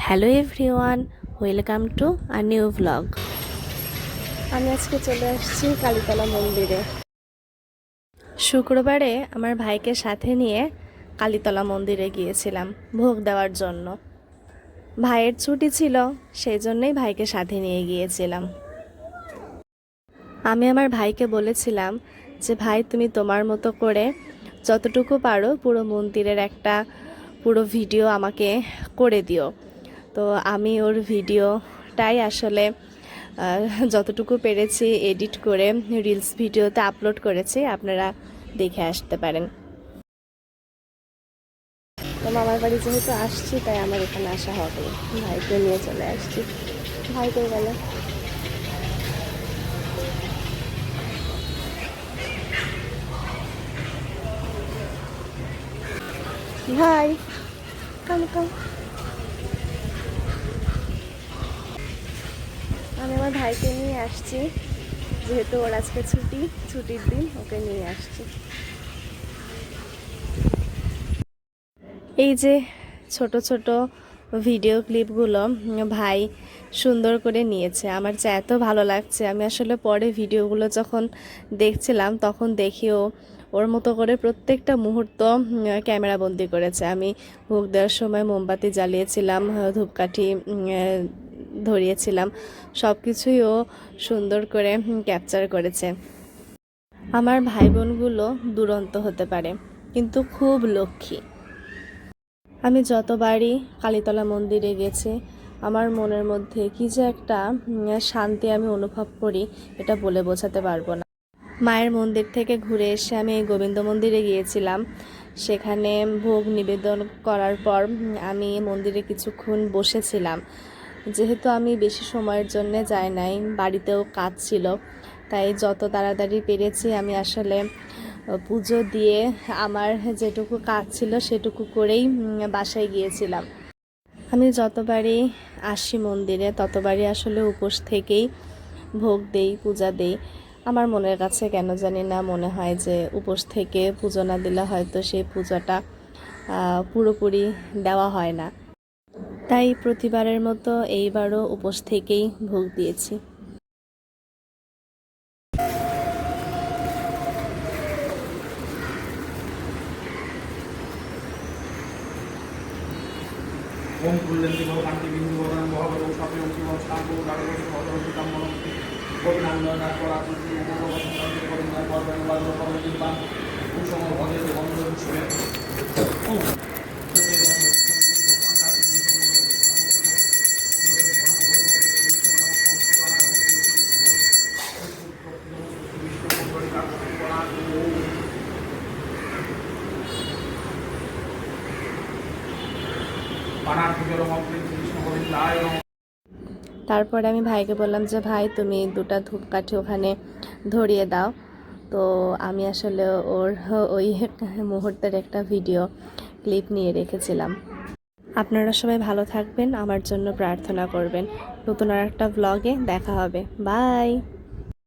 Hello everyone, welcome to a new blog. আমি আজকে চলে আসছি কালীতলা মন্দিরে। শুক্রবারে আমার ভাইকে সাথে নিয়ে কালীতলা মন্দিরে গিয়েছিলাম ভোগ দেওয়ার জন্য। ভাইয়ের ছুটি ছিল, সেই জন্যই ভাইকে সাথে নিয়ে গিয়েছিলাম। আমি আমার ভাইকে বলেছিলাম যে ভাই, তুমি তোমার মতো করে যতটুকু পারো পুরো মন্দিরের একটা পুরো ভিডিও আমাকে করে দিও। তো আমি ওর ভিডিওটাই আসলে যতটুকু পেরেছি এডিট করে রিলস ভিডিওতে আপলোড করেছি, আপনারা দেখে আসতে পারেন। তো মামার বাড়ি যেহেতু আসছি, তাই আমার এখানে আসা হবে। ভাইকে নিয়ে চলে আসছি। ভাই কই গেল? ভাই কাম কাম। আমি আমার ভাইকে নিয়ে আসছি, যেহেতু ওর আজকে ছুটির দিন, ওকে নিয়ে আসছি। এই যে ছোট ছোট ভিডিও ক্লিপগুলো ভাই সুন্দর করে নিয়েছে, আমার যে এত ভালো লাগছে। আমি আসলে পরে ভিডিওগুলো যখন দেখছিলাম, তখন দেখিও ওর মতো করে প্রত্যেকটা মুহূর্ত ক্যামেরা বন্দি করেছে। আমি ভোগ দেওয়ার সময় মোমবাতি জ্বালিয়েছিলাম, ধূপকাঠি ধরিয়েছিলাম, সব কিছুই ও সুন্দর করে ক্যাপচার করেছে। আমার ভাই বোনগুলো দুরন্ত হতে পারে, কিন্তু খুব লক্ষ্মী। আমি যতবারই কালীতলা মন্দিরে গেছি, আমার মনের মধ্যে কি যে একটা শান্তি আমি অনুভব করি, এটা বলে বোঝাতে পারবো না। মায়ের মন্দির থেকে ঘুরে এসে আমি এই গোবিন্দ মন্দিরে গিয়েছিলাম। সেখানে ভোগ নিবেদন করার পর আমি মন্দিরে কিছুক্ষণ বসেছিলাম। যেহেতু আমি বেশি সময়ের জন্য যাই নাই, বাড়িতেও কাজ ছিল, তাই যত তাড়াতাড়ি পেরেছি আমি আসলে পুজো দিয়ে আমার যেটুকু কাজ ছিল সেটুকু করেই বাসায় গিয়েছিলাম। আমি যতবারই আসি মন্দিরে, ততবারই আসলে উপোস থেকেই ভোগ দেই, পূজা দেই। আমার মনের কাছে কেন জানি না মনে হয় যে উপোস থেকে পুজো না দিলে হয়তো সেই পূজাটা পুরোপুরি দেওয়া হয় না। তাই প্রতিবারের মতো এইবারও উপোস থেকেই ভোগ দিয়েছি। ওম কুল্লেন্দি ভবকান্তি বিন্দু ভবন মহাবতৌ স্বপ্নে অঙ্কি স্থান রাগবস ভদ্রপিতাম মনন্তি গোবিনান্দনাথ পরাকুতি উপভবন গোবিন্দার পর্বণ বাদ্র পরদিবান কুসুম ভজে বন্ধ বিষ্ণু ওম তারপরে আমি ভাইকে বললাম যে ভাই, তুমি দুটা ধূপকাঠি ওখানে ধরিয়ে দাও। তো আমি আসলে ওর ওই মুহূর্তের একটা ভিডিও ক্লিপ নিয়ে রেখেছিলাম। আপনারা সবাই ভালো থাকবেন, আমার জন্য প্রার্থনা করবেন। নতুন আর একটা ব্লগে দেখা হবে। বাই।